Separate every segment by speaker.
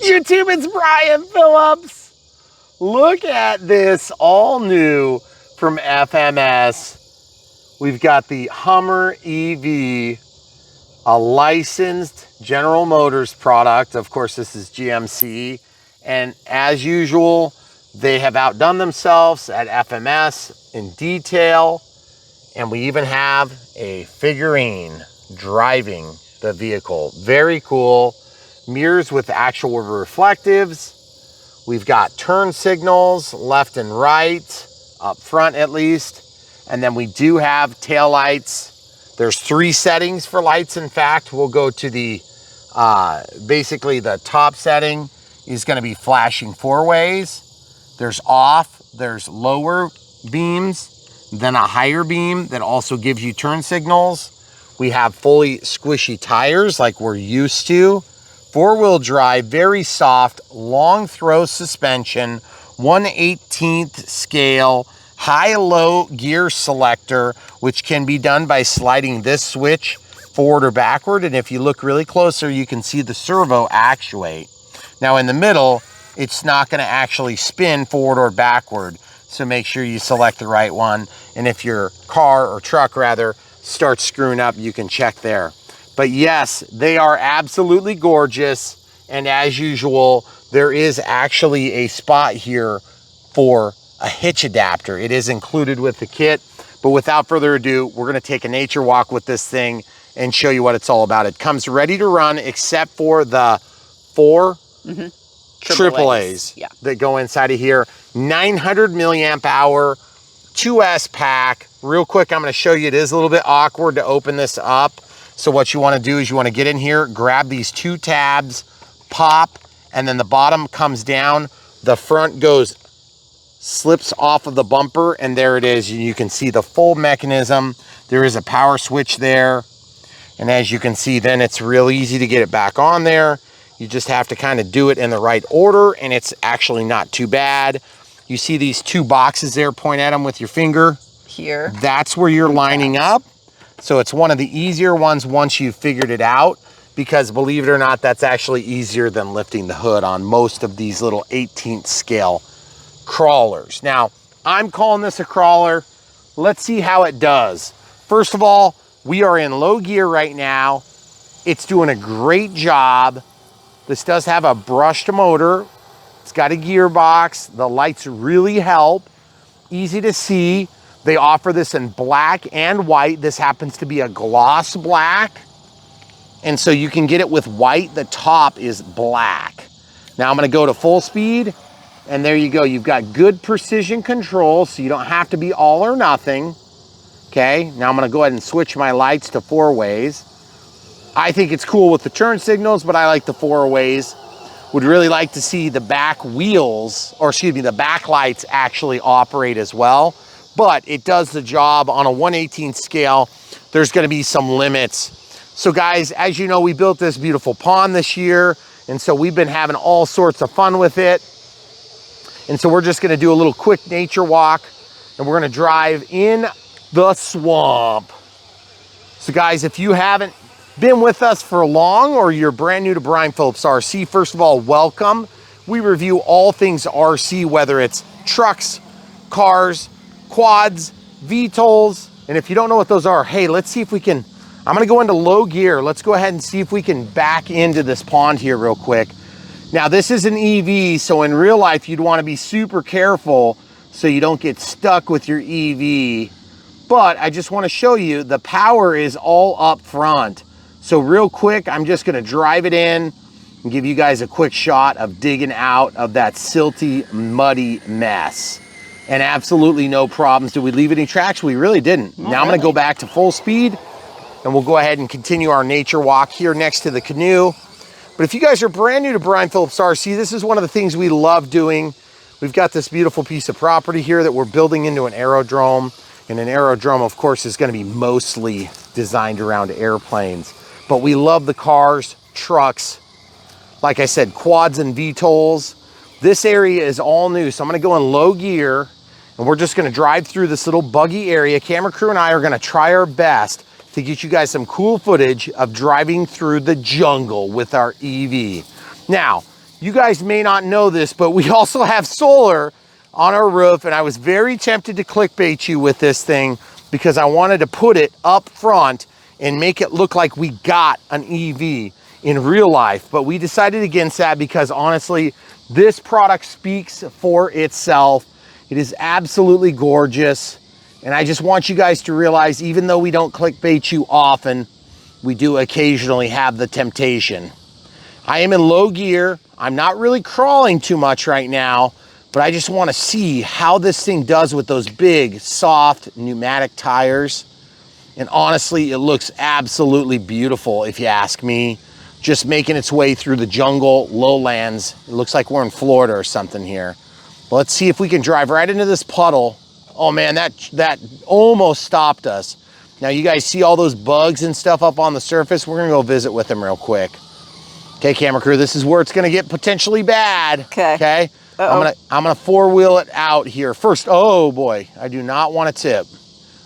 Speaker 1: YouTube, it's Brian Phillips. Look at this all new from FMS. We've got the Hummer EV, a licensed General Motors product. Of course, this is GMC. And as usual, they have outdone themselves at FMS in detail. And we even have a figurine driving the vehicle. Very cool. Mirrors with actual reflectives. We've got turn signals left and right, up front at least. And then we do have tail lights. There's 3 settings for lights. In fact, we'll go to the, basically the top setting is gonna be flashing 4 ways. There's off, there's lower beams, then a higher beam that also gives you turn signals. We have fully squishy tires like we're used to. 4-wheel drive, very soft, long throw suspension, 1/18 scale, high-low gear selector, which can be done by sliding this switch forward or backward. And if you look really closer, you can see the servo actuate. Now in the middle, it's not gonna actually spin forward or backward. So make sure you select the right one. And if your car or truck rather starts screwing up, you can check there. But yes, they are absolutely gorgeous. And as usual, there is actually a spot here for a hitch adapter. It is included with the kit. But without further ado, we're gonna take a nature walk with this thing and show you what it's all about. It comes ready to run except for the 4 AAAs that go inside of here. 900 milliamp hour, 2S pack. Real quick, I'm gonna show you, it is a little bit awkward to open this up. So what you wanna do is you wanna get in here, grab these 2 tabs, pop, and then the bottom comes down. The front slips off of the bumper, and there it is. You can see the full mechanism. There is a power switch there. And as you can see, then it's real easy to get it back on there. You just have to kind of do it in the right order, and it's actually not too bad. You see these 2 boxes there, point at them with your finger.
Speaker 2: Here.
Speaker 1: That's where you're lining up. So it's one of the easier ones once you've figured it out, because believe it or not, that's actually easier than lifting the hood on most of these little 18th scale crawlers. Now, I'm calling this a crawler. Let's see how it does. First of all, we are in low gear right now. It's doing a great job. This does have a brushed motor. It's got a gearbox. The lights really help. Easy to see. They offer this in black and white. This happens to be a gloss black. And so you can get it with white. The top is black. Now I'm gonna go to full speed, and there you go. You've got good precision control, so you don't have to be all or nothing. Okay, now I'm gonna go ahead and switch my lights to 4 ways. I think it's cool with the turn signals, but I like the 4 ways. Would really like to see the back wheels, or excuse me, the back lights actually operate as well. But it does the job on a 1/18 scale. There's gonna be some limits. So guys, as you know, we built this beautiful pond this year, and so we've been having all sorts of fun with it. And so we're just gonna do a little quick nature walk, and we're gonna drive in the swamp. So guys, if you haven't been with us for long, or you're brand new to Brian Phillips RC, first of all, welcome. We review all things RC, whether it's trucks, cars, quads, VTOLs, and if you don't know what those are, hey, let's see if we can, I'm gonna go into low gear. Let's go ahead and see if we can back into this pond here real quick. Now this is an EV, so in real life, you'd wanna be super careful so you don't get stuck with your EV. But I just wanna show you, the power is all up front. So real quick, I'm just gonna drive it in and give you guys a quick shot of digging out of that silty, muddy mess. And absolutely no problems. Did we leave any tracks? We really didn't. Now I'm gonna go back to full speed, and we'll go ahead and continue our nature walk here next to the canoe. But if you guys are brand new to Brian Phillips RC, this is one of the things we love doing. We've got this beautiful piece of property here that we're building into an aerodrome. And an aerodrome, of course, is gonna be mostly designed around airplanes. But we love the cars, trucks, like I said, quads and VTOLs. This area is all new, so I'm gonna go in low gear, and we're just gonna drive through this little buggy area. Camera crew and I are gonna try our best to get you guys some cool footage of driving through the jungle with our EV. Now, you guys may not know this, but we also have solar on our roof, and I was very tempted to clickbait you with this thing because I wanted to put it up front and make it look like we got an EV in real life, but we decided against that because honestly, this product speaks for itself. It is absolutely gorgeous, and I just want you guys to realize, even though we don't clickbait you often, we do occasionally have the temptation. I am in low gear. I'm not really crawling too much right now, but I just want to see how this thing does with those big, soft pneumatic tires. And honestly, it looks absolutely beautiful, if you ask me. Just making its way through the jungle, lowlands. It looks like we're in Florida or something here. But let's see if we can drive right into this puddle. Oh man, that almost stopped us. Now you guys see all those bugs and stuff up on the surface? We're gonna go visit with them real quick. Okay, camera crew, this is where it's gonna get potentially bad. Okay. I'm gonna four-wheel it out here. First, oh boy, I do not want to tip.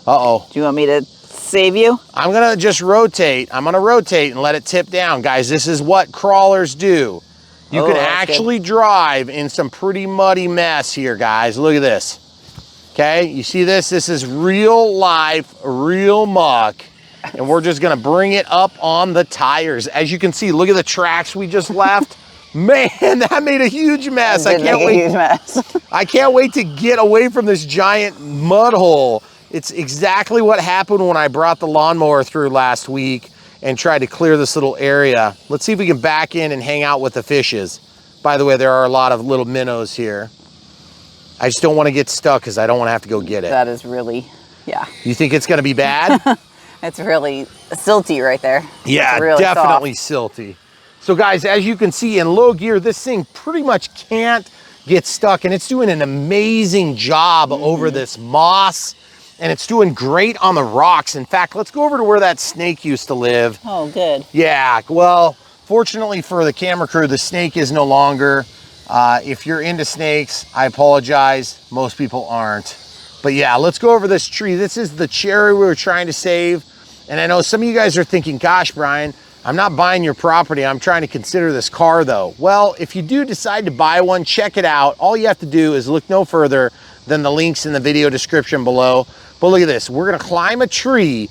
Speaker 1: Uh-oh.
Speaker 2: Do you want me to save you?
Speaker 1: I'm gonna just rotate. I'm gonna rotate and let it tip down. Guys, this is what crawlers do. You can actually drive in some pretty muddy mess here, guys. Look at this. Okay, you see this? This is real life, real muck. And we're just gonna bring it up on the tires. As you can see, look at the tracks we just left. Man, that made a huge mess. I can't wait.
Speaker 2: Huge mess.
Speaker 1: I can't wait to get away from this giant mud hole. It's exactly what happened when I brought the lawnmower through last week and tried to clear this little area. Let's see if we can back in and hang out with the fishes. By the way, there are a lot of little minnows here. I just don't want to get stuck because I don't want to have to go get it.
Speaker 2: That is really, yeah.
Speaker 1: You think it's going to be bad?
Speaker 2: It's really silty right there.
Speaker 1: Yeah,
Speaker 2: really
Speaker 1: definitely silty. So guys, as you can see in low gear, this thing pretty much can't get stuck, and it's doing an amazing job over this moss, and it's doing great on the rocks. In fact, let's go over to where that snake used to live.
Speaker 2: Oh, good.
Speaker 1: Yeah, well, fortunately for the camera crew, the snake is no longer. If you're into snakes, I apologize. Most people aren't. But yeah, let's go over this tree. This is the cherry we were trying to save. And I know some of you guys are thinking, gosh, Brian, I'm not buying your property. I'm trying to consider this car though. Well, if you do decide to buy one, check it out. All you have to do is look no further than the links in the video description below. But look at this, we're gonna climb a tree.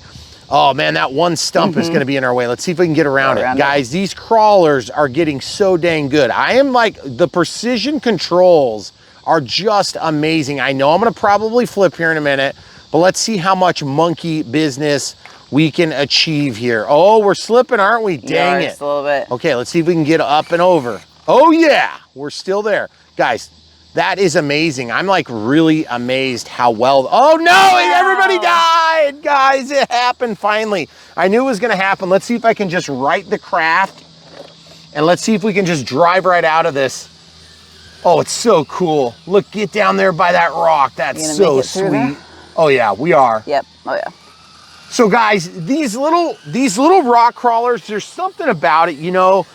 Speaker 1: Oh man, that one stump is gonna be in our way. Let's see if we can get around it. Guys, these crawlers are getting so dang good. I am like, the precision controls are just amazing. I know I'm gonna probably flip here in a minute, but let's see how much monkey business we can achieve here. Oh, we're slipping, aren't we? Dang it.
Speaker 2: Just a little bit.
Speaker 1: Okay, let's see if we can get up and over. Oh yeah, we're still there. Guys, that is amazing. I'm like really amazed how well, oh no, everybody died. Guys, it happened finally. I knew it was gonna happen. Let's see if I can just right the craft, and let's see if we can just drive right out of this. Oh, it's so cool. Look, get down there by that rock. That's so sweet. Oh yeah, we are.
Speaker 2: Yep, oh yeah.
Speaker 1: So guys, these little rock crawlers, there's something about it, you know,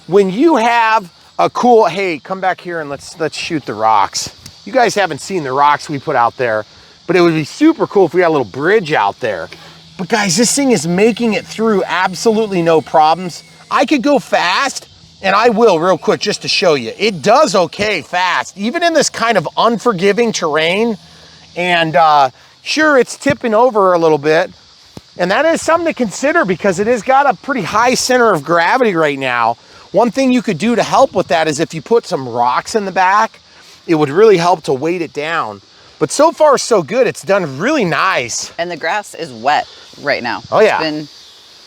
Speaker 1: when you have a cool, hey, come back here and let's shoot the rocks. You guys haven't seen the rocks we put out there, but it would be super cool if we had a little bridge out there. But guys, this thing is making it through absolutely no problems. I could go fast, and I will real quick just to show you. It does okay fast, even in this kind of unforgiving terrain. And sure, it's tipping over a little bit. And that is something to consider because it has got a pretty high center of gravity right now. One thing you could do to help with that is if you put some rocks in the back, it would really help to weight it down. But so far, so good. It's done really nice.
Speaker 2: And the grass is wet right now.
Speaker 1: Oh yeah.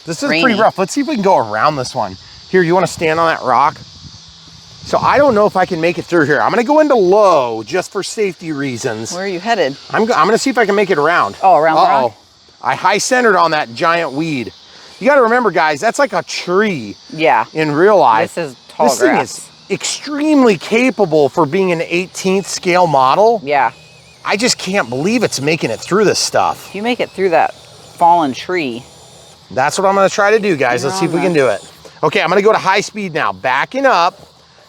Speaker 2: This
Speaker 1: is pretty rough. Let's see if we can go around this one. Here, you want to stand on that rock? So I don't know if I can make it through here. I'm gonna go into low just for safety reasons.
Speaker 2: Where are you headed?
Speaker 1: I'm gonna see if I can make it around.
Speaker 2: Oh, around the rock?
Speaker 1: I high centered on that giant weed. You got to remember, guys, that's like a tree.
Speaker 2: Yeah.
Speaker 1: In real life.
Speaker 2: This is tall grass.
Speaker 1: This thing is extremely capable for being an 18th scale model.
Speaker 2: Yeah.
Speaker 1: I just can't believe it's making it through this stuff.
Speaker 2: If you make it through that fallen tree.
Speaker 1: That's what I'm going to try to do, guys. Let's see if we can do it. Okay, I'm going to go to high speed now, backing up,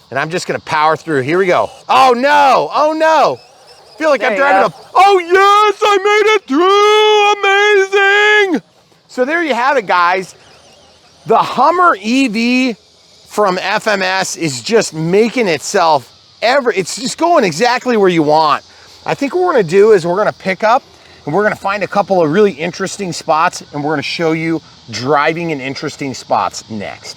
Speaker 1: and I'm just going to power through. Here we go. Oh no! Oh no! I feel like I'm driving a... Oh yes, I made it through! Amazing! So there you have it, guys. The Hummer EV from FMS is just making itself it's just going exactly where you want. I think what we're gonna do is we're gonna pick up and we're gonna find a couple of really interesting spots and we're gonna show you driving in interesting spots next.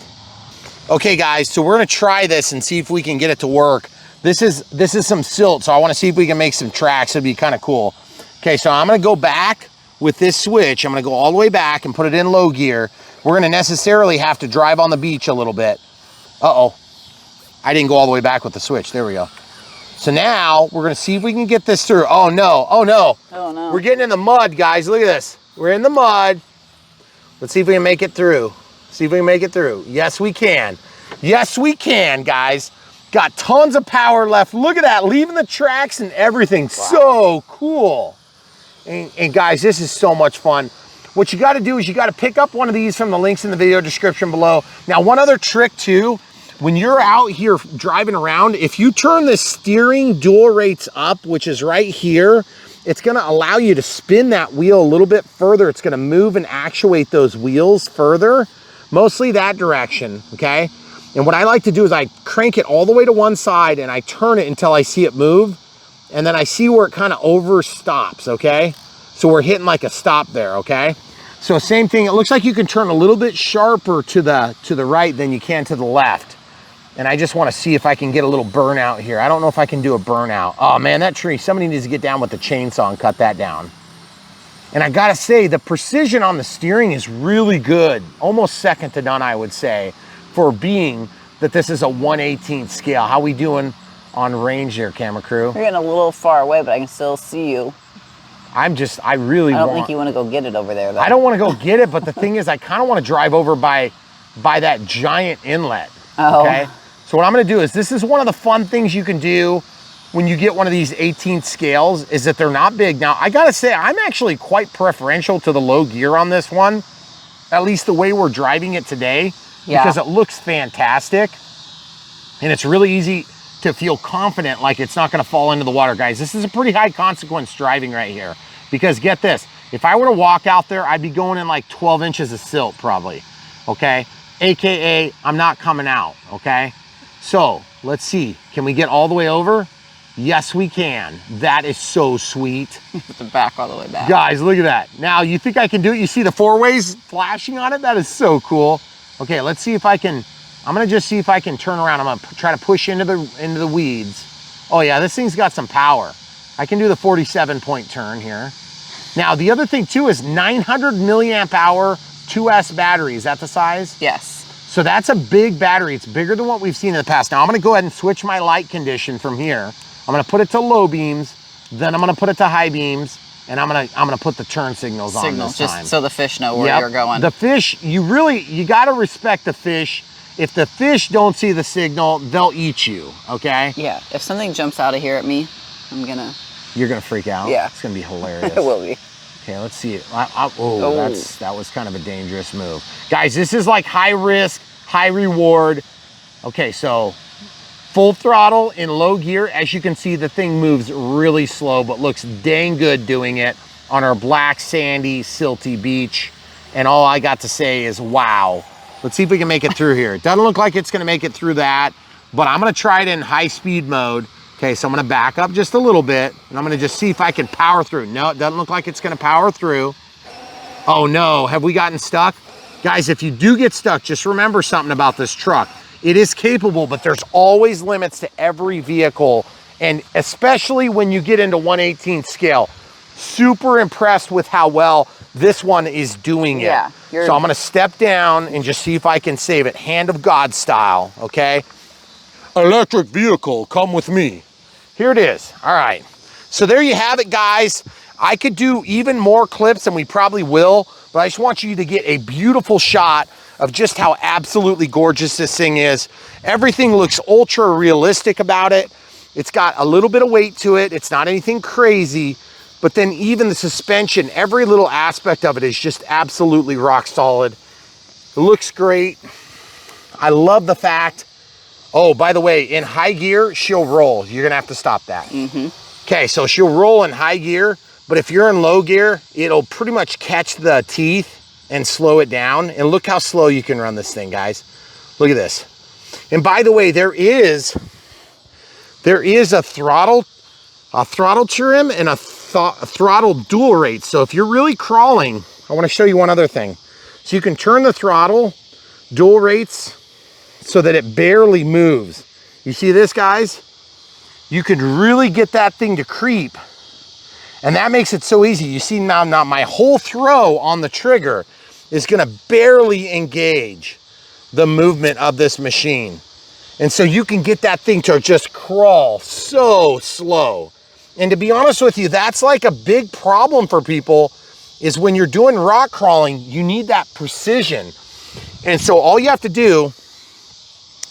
Speaker 1: Okay guys, so we're gonna try this and see if we can get it to work. This is some silt, so I wanna see if we can make some tracks. It'd be kind of cool. Okay, so I'm gonna go back with this switch. I'm gonna go all the way back and put it in low gear. We're gonna necessarily have to drive on the beach a little bit. Uh-oh, I didn't go all the way back with the switch. There we go. So now we're gonna see if we can get this through. Oh no, oh no.
Speaker 2: Oh no.
Speaker 1: We're getting in the mud, guys. Look at this. We're in the mud. Let's see if we can make it through. See if we can make it through. Yes, we can. Yes, we can, guys. Got tons of power left. Look at that, leaving the tracks and everything. Wow. So cool. And guys, this is so much fun. What you gotta do is you gotta pick up one of these from the links in the video description below. Now, one other trick too, when you're out here driving around, if you turn the steering dual rates up, which is right here, it's gonna allow you to spin that wheel a little bit further. It's gonna move and actuate those wheels further, mostly that direction, okay? And what I like to do is I crank it all the way to one side and I turn it until I see it move, and then I see where it kind of over stops, okay? So we're hitting like a stop there, okay? So same thing, it looks like you can turn a little bit sharper to the right than you can to the left. And I just wanna see if I can get a little burnout here. I don't know if I can do a burnout. Oh man, that tree, somebody needs to get down with the chainsaw and cut that down. And I gotta say, the precision on the steering is really good. Almost second to none, I would say, for being that this is a 1/18 scale. How we doing on range here, camera crew?
Speaker 2: You're getting a little far away, but I can still see you. I don't think you want to go get it over there, though.
Speaker 1: I don't want to go get it, but the thing is, I kind of want to drive over by that giant inlet, okay? So what I'm going to do is, this is one of the fun things you can do when you get one of these 18th scales, is that they're not big. Now, I got to say, I'm actually quite preferential to the low gear on this one, at least the way we're driving it today, because it looks fantastic, and it's really easy to feel confident like it's not going to fall into the water. Guys, this is a pretty high consequence driving right here, because get this, if I were to walk out there, I'd be going in like 12 inches of silt probably, okay? AKA, I'm not coming out, okay? So let's see, can we get all the way over? Yes, we can. That is so sweet.
Speaker 2: Put the back all the way back.
Speaker 1: Guys, look at that. Now, you think I can do it? You see the four ways flashing on it? That is so cool. Okay, let's see if I can, I'm gonna just see if I can turn around. I'm gonna try to push into the weeds. Oh yeah, this thing's got some power. I can do the 47-point turn here. Now, the other thing too is 900 milliamp hour 2S battery. Is that the size?
Speaker 2: Yes.
Speaker 1: So that's a big battery. It's bigger than what we've seen in the past. Now I'm gonna go ahead and switch my light condition from here. I'm gonna put it to low beams, then I'm gonna put it to high beams, and I'm gonna put the turn signals on this time.
Speaker 2: Just so the fish know where you're going.
Speaker 1: The fish, you gotta respect the fish. If the fish don't see the signal, they'll eat you, okay?
Speaker 2: Yeah, if something jumps out of here at me,
Speaker 1: You're gonna freak out?
Speaker 2: Yeah.
Speaker 1: It's gonna be hilarious.
Speaker 2: It will be.
Speaker 1: Okay, let's see it. That was kind of a dangerous move. Guys, this is like high risk, high reward. Okay, so full throttle in low gear. As you can see, the thing moves really slow, but looks dang good doing it on our black, sandy, silty beach. And all I got to say is, wow. Let's see if we can make it through here. It doesn't look like it's gonna make it through that, but I'm gonna try it in high speed mode. Okay, so I'm gonna back up just a little bit, and I'm gonna just see if I can power through. No, it doesn't look like it's gonna power through. Oh no, have we gotten stuck? Guys, if you do get stuck, just remember something about this truck. It is capable, but there's always limits to every vehicle, and especially when you get into 1/18 scale. Super impressed with how well this one is doing it.
Speaker 2: Yeah.
Speaker 1: So I'm gonna step down and just see if I can save it, hand of God style, okay? Electric vehicle, come with me. Here it is, all right. So there you have it, guys. I could do even more clips, and we probably will, but I just want you to get a beautiful shot of just how absolutely gorgeous this thing is. Everything looks ultra realistic about it. It's got a little bit of weight to it. It's not anything crazy, but then even the suspension, every little aspect of it is just absolutely rock solid. It looks great. I love the fact, oh, by the way, in high gear, she'll roll. You're gonna have to stop that. Okay, so she'll roll in high gear, but if you're in low gear, it'll pretty much catch the teeth and slow it down. And look how slow you can run this thing, guys. Look at this. And by the way, there is a throttle trim and a throttle dual rate. So if you're really crawling, I want to show you one other thing. So you can turn the throttle dual rates so that it barely moves. You see this, guys? You can really get that thing to creep. And that makes it so easy. You see now my whole throw on the trigger is gonna barely engage the movement of this machine. And so you can get that thing to just crawl so slow. And to be honest with you, that's like a big problem for people, is when you're doing rock crawling, you need that precision. And so all you have to do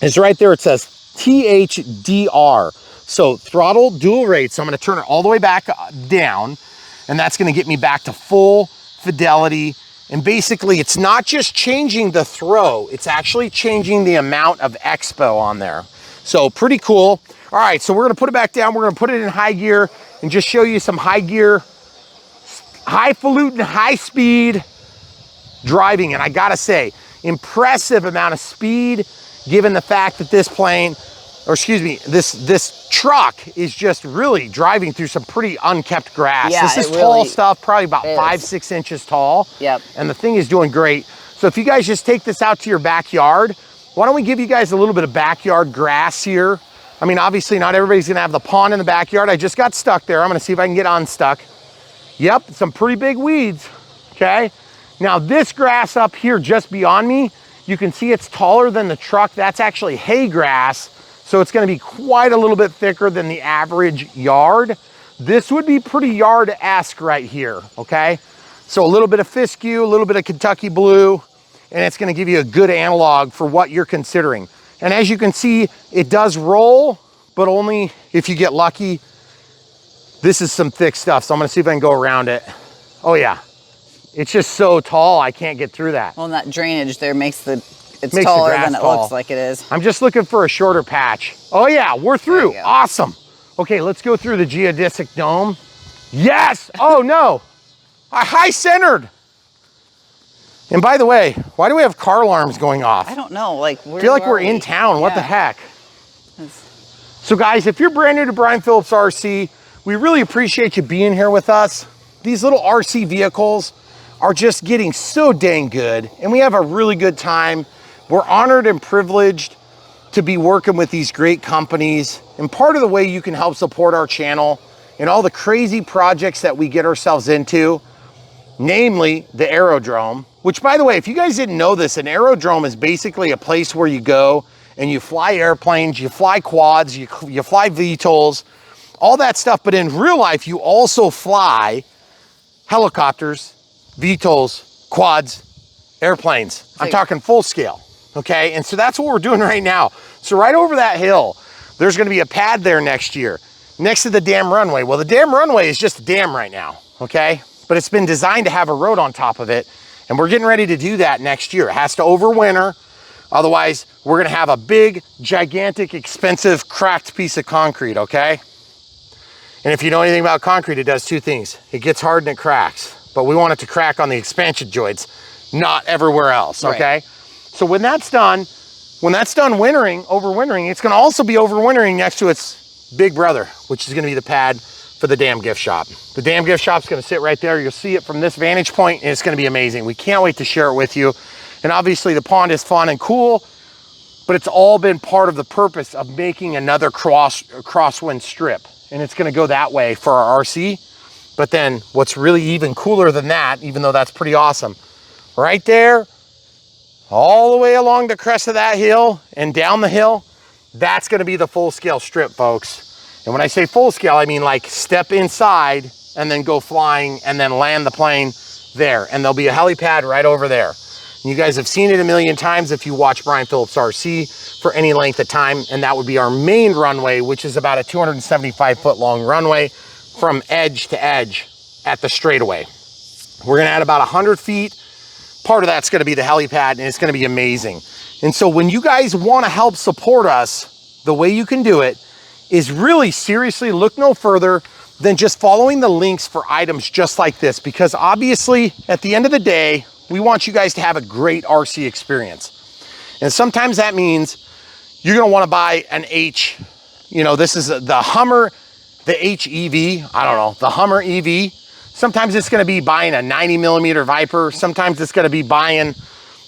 Speaker 1: is right there, it says THDR. So throttle dual rate. So I'm gonna turn it all the way back down, and that's gonna get me back to full fidelity. And basically it's not just changing the throw, it's actually changing the amount of expo on there. So pretty cool. All right, so we're gonna put it back down. We're gonna put it in high gear and just show you some high gear, highfalutin, high speed driving. And I gotta say, impressive amount of speed, given the fact that this plane, or excuse me, this truck is just really driving through some pretty unkept grass.
Speaker 2: Yeah,
Speaker 1: this is tall stuff, probably about 5-6 inches tall.
Speaker 2: Yep.
Speaker 1: And the thing is doing great. So if you guys just take this out to your backyard, why don't we give you guys a little bit of backyard grass here? I mean, obviously not everybody's gonna have the pond in the backyard. I just got stuck there. I'm gonna see if I can get unstuck. Yep, some pretty big weeds, okay? Now this grass up here just beyond me, you can see it's taller than the truck. That's actually hay grass. So it's gonna be quite a little bit thicker than the average yard. This would be pretty yard-esque right here, okay? So a little bit of fescue, a little bit of Kentucky blue, and it's gonna give you a good analog for what you're considering. And as you can see, it does roll, but only if you get lucky. This is some thick stuff, so I'm gonna see if I can go around it. Oh yeah, it's just so tall, I can't get through that.
Speaker 2: Well, and that drainage there makes it's taller than it looks like it is.
Speaker 1: I'm just looking for a shorter patch. Oh yeah, we're through, awesome. Okay, let's go through the geodesic dome. Yes, oh no, I high centered. And by the way, why do we have car alarms going off?
Speaker 2: I don't know, like
Speaker 1: I feel like we're in town, what the heck? So guys, if you're brand new to Brian Phillips RC, we really appreciate you being here with us. These little RC vehicles are just getting so dang good, and we have a really good time. We're honored and privileged to be working with these great companies. And part of the way you can help support our channel and all the crazy projects that we get ourselves into, namely the aerodrome, which by the way, if you guys didn't know this, an aerodrome is basically a place where you go and you fly airplanes, you fly quads, you fly VTOLs, all that stuff. But in real life, you also fly helicopters, VTOLs, quads, airplanes. I'm talking full scale, okay? And so that's what we're doing right now. So right over that hill, there's gonna be a pad there next year, next to the dam runway. Well, the dam runway is just a dam right now, okay? But it's been designed to have a road on top of it, and we're getting ready to do that next year. It has to overwinter, otherwise we're gonna have a big, gigantic, expensive, cracked piece of concrete, okay? And if you know anything about concrete, it does two things. It gets hard and it cracks, but we want it to crack on the expansion joints, not everywhere else, okay? Right. So when that's done overwintering, it's gonna also be overwintering next to its big brother, which is gonna be the pad for the dam gift shop. The dam gift shop's gonna sit right there. You'll see it from this vantage point, and it's gonna be amazing. We can't wait to share it with you. And obviously the pond is fun and cool, but it's all been part of the purpose of making another crosswind strip. And it's gonna go that way for our RC. But then what's really even cooler than that, even though that's pretty awesome, right there, all the way along the crest of that hill and down the hill, that's gonna be the full scale strip, folks. And when I say full scale, I mean like step inside and then go flying and then land the plane there. And there'll be a helipad right over there. And you guys have seen it a million times if you watch Brian Phillips RC for any length of time. And that would be our main runway, which is about a 275-foot long runway from edge to edge at the straightaway. We're gonna add about 100 feet. Part of that's gonna be the helipad, and it's gonna be amazing. And so when you guys wanna help support us, the way you can do it is really seriously look no further than just following the links for items just like this, because obviously at the end of the day, we want you guys to have a great RC experience. And sometimes that means you're gonna wanna buy an H. You know, this is the Hummer, the HEV, I don't know, the Hummer EV. Sometimes it's gonna be buying a 90mm Viper. Sometimes it's gonna be buying,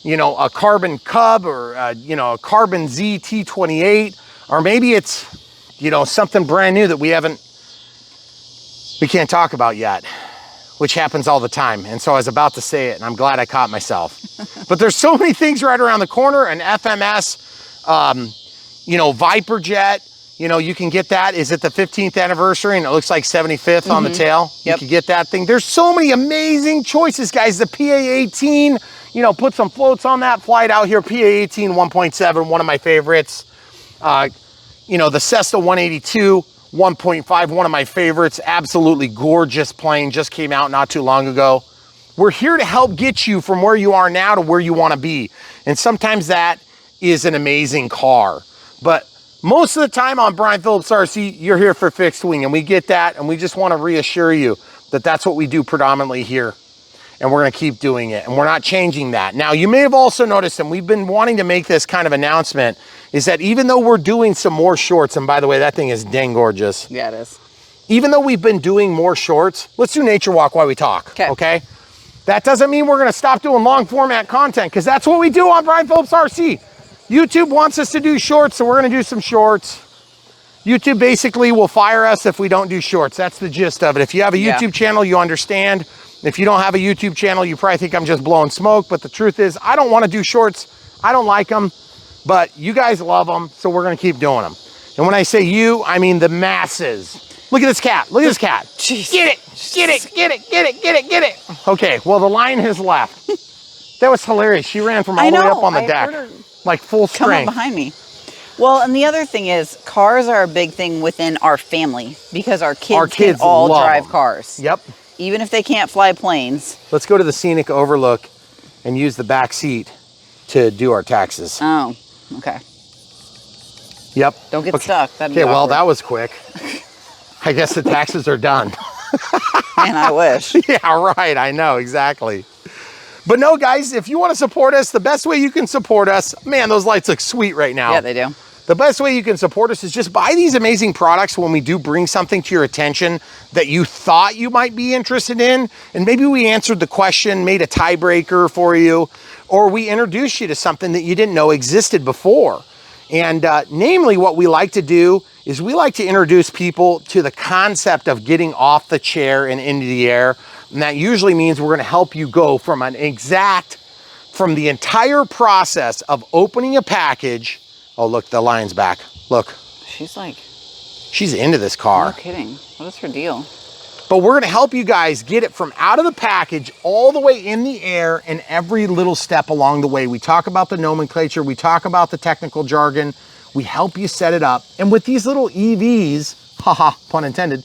Speaker 1: you know, a Carbon Cub or, you know, a Carbon Z T28. Or maybe it's, you know, something brand new that we can't talk about yet, which happens all the time. And so I was about to say it, and I'm glad I caught myself. But there's so many things right around the corner. An FMS, you know, Viper jet. You know, you can get that. Is it the 15th anniversary? And it looks like 75th on the tail. Yep. You can get that thing. There's so many amazing choices, guys. The PA18, you know, put some floats on that. Fly it out here. PA18 1.7, one of my favorites. You know, the Cessna 182 1.5, one of my favorites. Absolutely gorgeous plane. Just came out not too long ago. We're here to help get you from where you are now to where you want to be. And sometimes that is an amazing car. But most of the time on Brian Phillips RC, you're here for fixed wing, and we get that, and we just want to reassure you that that's what we do predominantly here, and we're going to keep doing it, and we're not changing that. Now, you may have also noticed, and we've been wanting to make this kind of announcement, is that even though we're doing some more shorts, and by the way, that thing is dang gorgeous.
Speaker 2: Yeah, it is.
Speaker 1: Even though we've been doing more shorts, let's do Nature Walk while we talk, okay? That doesn't mean we're going to stop doing long format content, because that's what we do on Brian Phillips RC. YouTube wants us to do shorts, so we're gonna do some shorts. YouTube basically will fire us if we don't do shorts. That's the gist of it. If you have a YouTube channel, you understand. If you don't have a YouTube channel, you probably think I'm just blowing smoke, but the truth is, I don't wanna do shorts. I don't like them, but you guys love them, so we're gonna keep doing them. And when I say you, I mean the masses. Look at this cat, look at this cat.
Speaker 2: Jeez.
Speaker 1: Get it, get it, get it, get it, get it, get it. Okay, well, the lion has left. That was hilarious. She ran from all the way up on the deck. Like full strength.
Speaker 2: Come up behind me. Well, and the other thing is, cars are a big thing within our family because our kids can all drive cars.
Speaker 1: Yep.
Speaker 2: Even if they can't fly planes.
Speaker 1: Let's go to the scenic overlook and use the back seat to do our taxes.
Speaker 2: Oh, okay.
Speaker 1: Yep.
Speaker 2: Don't get stuck.
Speaker 1: Okay, well, that was quick. I guess the taxes are done.
Speaker 2: Man, I wish.
Speaker 1: Yeah, right. I know, exactly. But no, guys, if you want to support us, the best way you can support us, man, those lights look sweet right now.
Speaker 2: Yeah, they do.
Speaker 1: The best way you can support us is just buy these amazing products when we do bring something to your attention that you thought you might be interested in. And maybe we answered the question, made a tiebreaker for you, or we introduced you to something that you didn't know existed before. And namely, what we like to do is we like to introduce people to the concept of getting off the chair and into the air. And that usually means we're gonna help you go from the entire process of opening a package. Oh, look, the lion's back. Look. She's into this car.
Speaker 2: No kidding. What is her deal?
Speaker 1: But we're gonna help you guys get it from out of the package all the way in the air and every little step along the way. We talk about the nomenclature, we talk about the technical jargon, we help you set it up. And with these little EVs, haha, pun intended,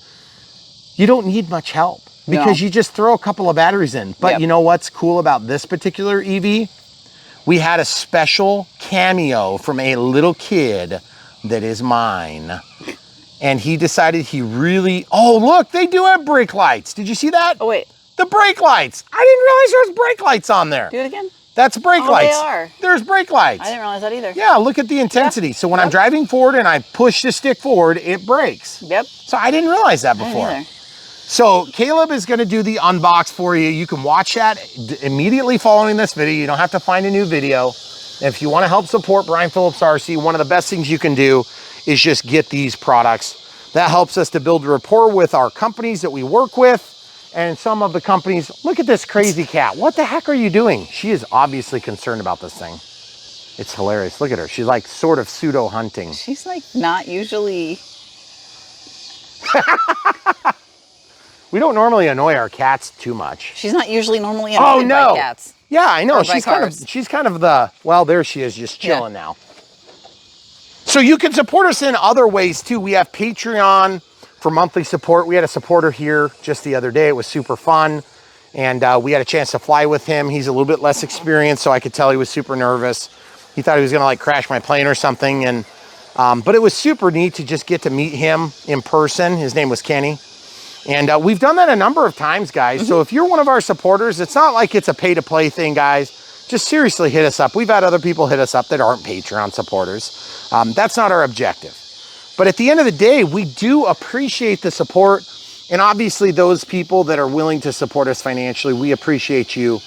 Speaker 1: you don't need much help. Because you just throw a couple of batteries in. But you know what's cool about this particular EV? We had a special cameo from a little kid that is mine. And he decided he really, oh look, they do have brake lights. Did you see that?
Speaker 2: Oh wait.
Speaker 1: The brake lights. I didn't realize there was brake lights on there.
Speaker 2: Do it again.
Speaker 1: That's brake lights.
Speaker 2: They are.
Speaker 1: There's brake lights.
Speaker 2: I didn't realize that either.
Speaker 1: Yeah, look at the intensity. Yeah. So when I'm driving forward and I push the stick forward, it brakes.
Speaker 2: Yep.
Speaker 1: So I didn't realize that before.
Speaker 2: I didn't either.
Speaker 1: So Caleb is gonna do the unbox for you. You can watch that immediately following this video. You don't have to find a new video. If you wanna help support Brian Phillips RC, one of the best things you can do is just get these products. That helps us to build rapport with our companies that we work with. And some of the companies, look at this crazy cat. What the heck are you doing? She is obviously concerned about this thing. It's hilarious, look at her. She's like sort of pseudo hunting.
Speaker 2: She's like not usually.
Speaker 1: We don't normally annoy our cats too much.
Speaker 2: She's not usually normally annoyed by cats.
Speaker 1: Yeah, I know. She's kind of the, well, there she is, just chilling now. So you can support us in other ways too. We have Patreon for monthly support. We had a supporter here just the other day. It was super fun. And we had a chance to fly with him. He's a little bit less experienced, so I could tell he was super nervous. He thought he was gonna like crash my plane or something. And but it was super neat to just get to meet him in person. His name was Kenny. And we've done that a number of times, guys. So if you're one of our supporters, it's not like it's a pay-to-play thing, guys. just seriously hit us up. We've had other people hit us up that aren't Patreon supporters. That's not our objective. But at the end of the day, we do appreciate the support. And obviously those people that are willing to support us financially, we appreciate you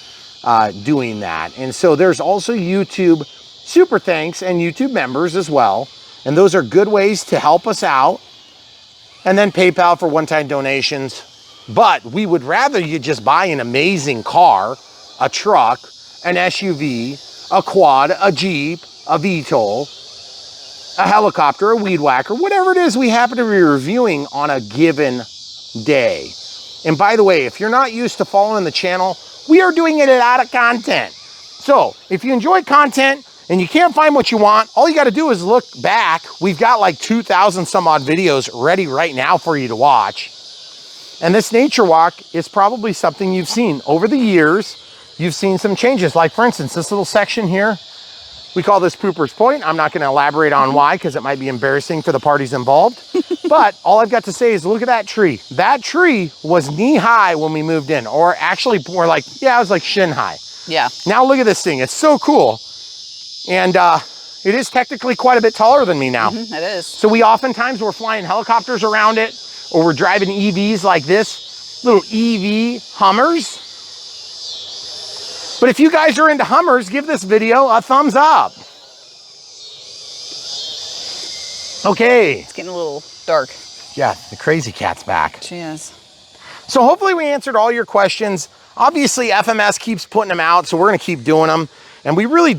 Speaker 1: doing that. And so there's also YouTube super thanks and YouTube members as well. And those are good ways to help us out. And then PayPal for one-time donations. But we would rather you just buy an amazing car, a truck, an SUV, a quad, a Jeep, a VTOL, a helicopter, a weed whacker, whatever it is we happen to be reviewing on a given day. And by the way, if you're not used to following the channel, we are doing it out of content. So if you enjoy content and you can't find what you want, all you got to do is look back. We've got like 2,000 some odd videos ready right now for you to watch. And this nature walk is probably something you've seen over the years. You've seen some changes. Like for instance, this little section here, we call this Pooper's Point. I'm not going to elaborate on why, because it might be embarrassing for the parties involved. But all I've got to say is look at that tree. That tree was knee high when we moved in, or actually more like, yeah, it was like shin high.
Speaker 2: Yeah.
Speaker 1: Now look at this thing. It's so cool. And it is technically quite a bit taller than me now.
Speaker 2: It is.
Speaker 1: So we oftentimes we're flying helicopters around it, or we're driving EVs like this, little EV Hummers. But if you guys are into Hummers, give this video a thumbs up. Okay.
Speaker 2: It's getting a little dark.
Speaker 1: Yeah, the crazy cat's back.
Speaker 2: She is.
Speaker 1: So hopefully we answered all your questions. Obviously FMS keeps putting them out, so we're gonna keep doing them. And we really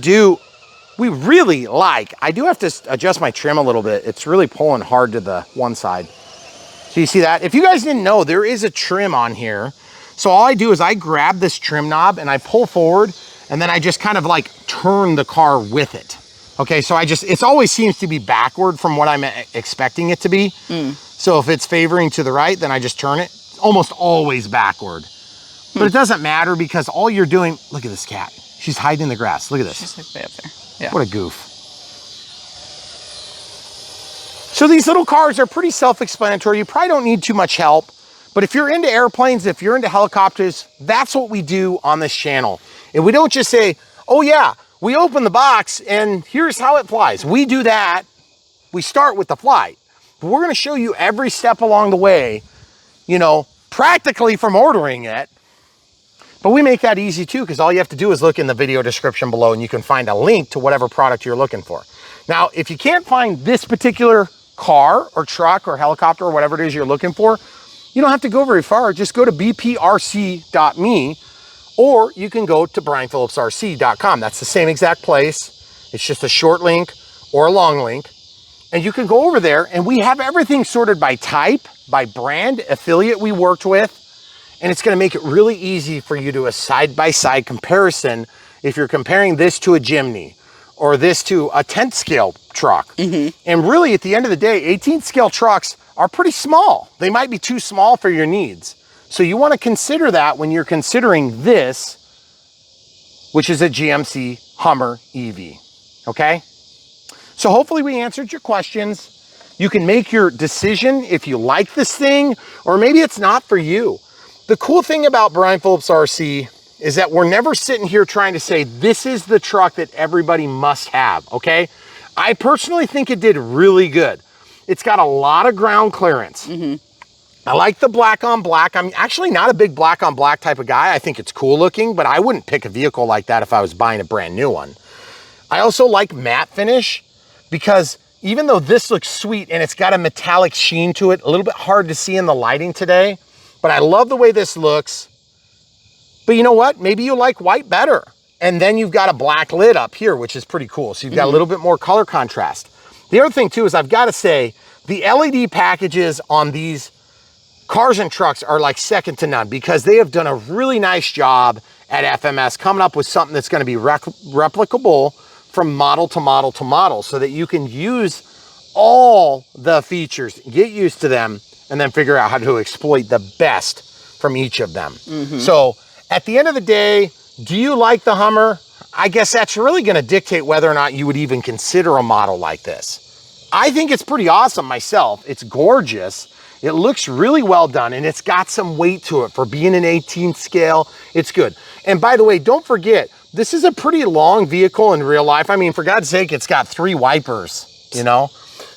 Speaker 1: like, I do have to adjust my trim a little bit. It's really pulling hard to the one side. So you see that? If you guys didn't know, there is a trim on here. So all I do is I grab this trim knob and I pull forward, and then I just kind of like turn the car with it. Okay, so it always seems to be backward from what I'm expecting it to be. So if it's favoring to the right, then I just turn it. It's almost always backward. But it doesn't matter, because all you're doing, look at this cat. She's hiding in the grass. Look at this.
Speaker 2: She's like way up there. Yeah.
Speaker 1: What a goof. So these little cars are pretty self-explanatory. You probably don't need too much help. But if you're into airplanes, if you're into helicopters, that's what we do on this channel. And we don't just say, oh yeah, we open the box and here's how it flies. We do that. We start with the flight. But we're going to show you every step along the way, you know, practically from ordering it. But we make that easy too, because all you have to do is look in the video description below and you can find a link to whatever product you're looking for. Now, if you can't find this particular car or truck or helicopter or whatever it is you're looking for, you don't have to go very far. Just go to bprc.me, or you can go to brianphillipsrc.com. That's the same exact place. It's just a short link or a long link. And you can go over there, and we have everything sorted by type, by brand, affiliate we worked with. And it's gonna make it really easy for you to do a side-by-side comparison if you're comparing this to a Jimny or this to a 10th scale truck. And really, at the end of the day, 18th scale trucks are pretty small. They might be too small for your needs. So you wanna consider that when you're considering this, which is a GMC Hummer EV, okay? So hopefully we answered your questions. You can make your decision if you like this thing, or maybe it's not for you. The cool thing about Brian Phillips RC is that we're never sitting here trying to say, this is the truck that everybody must have, okay? I personally think it did really good. It's got a lot of ground clearance. I like the black on black. I'm actually not a big black on black type of guy. I think it's cool looking, but I wouldn't pick a vehicle like that if I was buying a brand new one. I also like matte finish, because even though this looks sweet and it's got a metallic sheen to it, a little bit hard to see in the lighting today, but I love the way this looks. But you know what? Maybe you like white better. And then you've got a black lid up here, which is pretty cool. So you've got a little bit more color contrast. The other thing too is I've got to say, the LED packages on these cars and trucks are like second to none, because they have done a really nice job at FMS coming up with something that's going to be replicable from model to model to model, so that you can use all the features, get used to them, and then figure out how to exploit the best from each of them. So at the end of the day, do you like the Hummer? I guess that's really going to dictate whether or not you would even consider a model like this. I think it's pretty awesome myself. It's gorgeous. It looks really well done, and it's got some weight to it for being an 18th scale. It's good. And by the way, don't forget, this is a pretty long vehicle in real life. I mean, for God's sake, it's got 3 wipers, you know?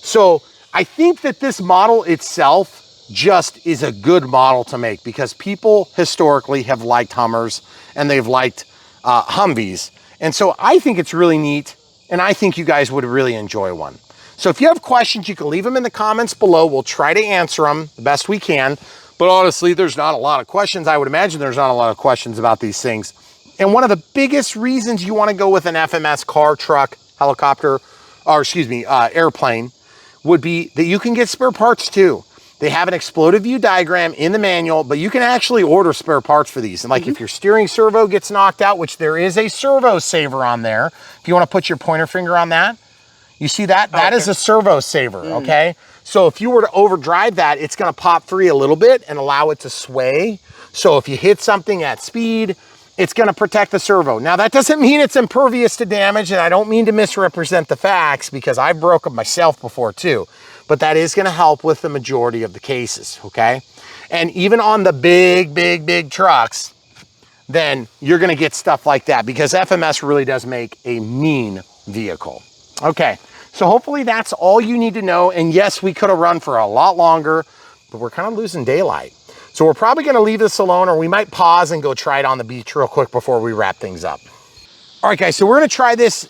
Speaker 1: So I think that this model itself just is a good model to make because people historically have liked Hummers and they've liked Humvees. And so I think it's really neat, and I think you guys would really enjoy one. So if you have questions, you can leave them in the comments below. We'll try to answer them the best we can. But honestly, there's not a lot of questions. I would imagine there's not a lot of questions about these things. And one of the biggest reasons you want to go with an FMS car, truck, helicopter, or excuse me, airplane, would be that you can get spare parts too. They have an exploded view diagram in the manual, but you can actually order spare parts for these. And like if your steering servo gets knocked out, which there is a servo saver on there, if you want to put your pointer finger on that, you see that? That is a servo saver, okay? So if you were to overdrive that, it's gonna pop free a little bit and allow it to sway. So if you hit something at speed, it's gonna protect the servo. Now that doesn't mean it's impervious to damage, and I don't mean to misrepresent the facts because I've broke them myself before too, but that is gonna help with the majority of the cases, okay? And even on the big trucks, then you're gonna get stuff like that because FMS really does make a mean vehicle. Okay, so hopefully that's all you need to know. And yes, we could have run for a lot longer, but we're kind of losing daylight. So we're probably gonna leave this alone, or we might pause and go try it on the beach real quick before we wrap things up. All right guys, so we're gonna try this